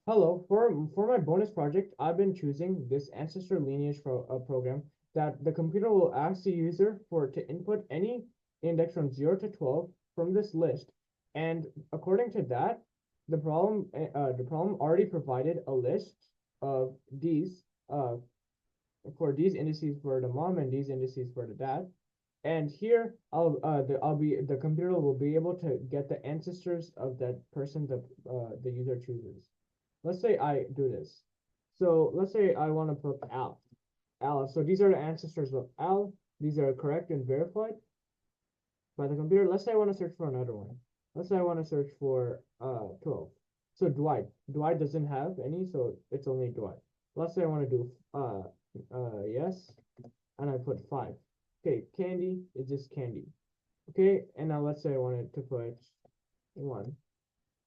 Hello, for my bonus project, I've been choosing this Ancestral Lineage program that the computer will ask the user for to input any index from 0 to 12 from this list, and according to that, the problem already provided a list of these uh for these indices for the mom and these indices for the dad. And here the computer will be able to get the ancestors of that person the user chooses. Let's say I do this. So let's say I want to put Al. Al. So these are the ancestors of Al. These are correct and verified by the computer. Let's say I want to search for another one. Let's say I want to search for 12. So Dwight. Dwight doesn't have any, so it's only Dwight. Let's say I want to do yes, and I put 5. Okay, Candy is just Candy. Okay, and now let's say I wanted to put 1.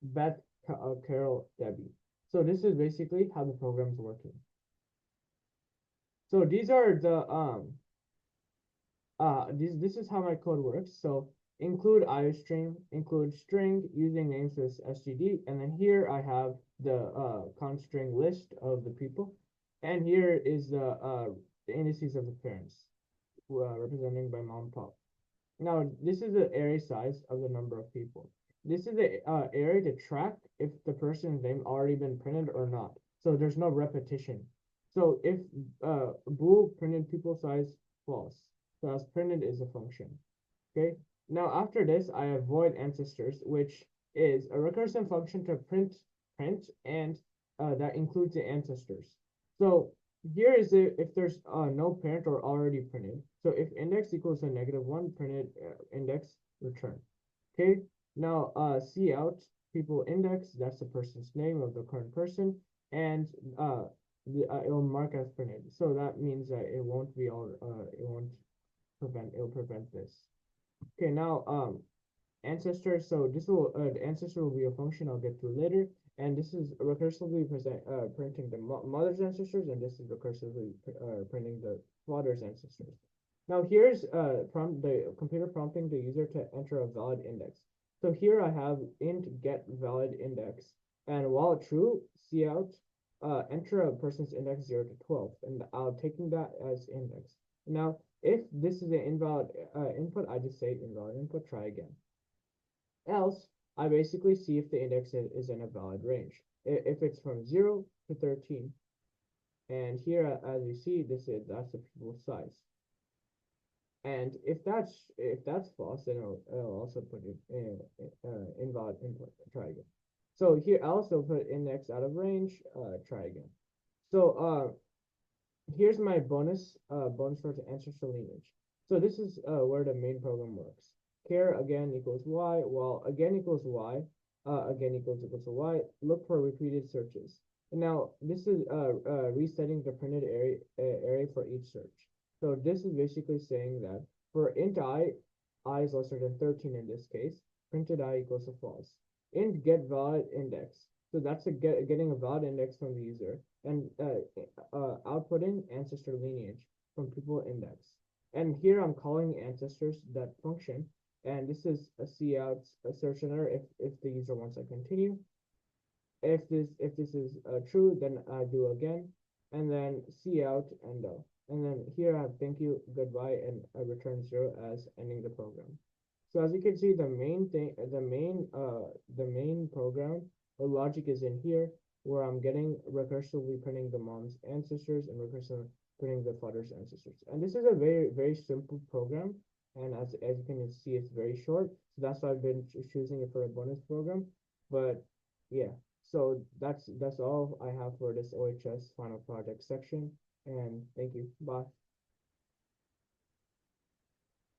Beth, Carol, Debbie. So this is basically how the program's working. So these are the this is how my code works. So include iostream, include string using names as std, and then here I have the const string list of the people, and here is the indices of the parents, representing by mom and pop. Now this is the array size of the number of people. This is the array to track if the person's name already been printed or not. So there's no repetition. So if bool printed people size false, so as printed is a function. Okay. Now after this, I have void ancestors, which is a recursive function to print, and that includes the ancestors. So here is if there's no parent or already printed. So if index equals to -1, printed index return. Okay. Now see out people index, that's the person's name of the current person, and it'll mark as printed. So that means that it won't be all it won't prevent it'll prevent this. Okay, now ancestor. So this will the ancestor will be a function I'll get to later, and this is recursively printing the mother's ancestors, and this is recursively printing the father's ancestors. Now here's the computer prompting the user to enter a valid index. So here I have int get valid index, and while true, cout enter a person's index 0 to 12, and I'll taking that as index. Now if this is an invalid input, I just say invalid input, try again. Else, I basically see if the index is in a valid range. If it's from 0 to 13, and here, as you see, that's the pupil size. And if that's false, then it'll also put it in invalid input. Try again. So here, I also put index out of range. Try again. So here's my bonus for the ancestral lineage. So this is where the main program works. Char again equals y, while again equals y, again equals to y. Look for repeated searches. And now this is resetting the printed array for each search. So this is basically saying that for int I is lesser than 13 in this case, printed I equals to false. Int get valid index. So that's getting a valid index from the user, and outputting ancestor lineage from people index. And here I'm calling ancestors that function, and this is a cout a search error if the user wants to continue. If this is true, then I do again, and then cout and then here I have thank you, goodbye, and I return 0 as ending the program. So as you can see, the main program or logic is in here, where I'm getting recursively printing the mom's ancestors and recursively printing the father's ancestors. And this is a very, very simple program. And as you can see, it's very short. So that's why I've been choosing it for a bonus program. But yeah, so that's all I have for this OHS final project section. And thank you. Bye.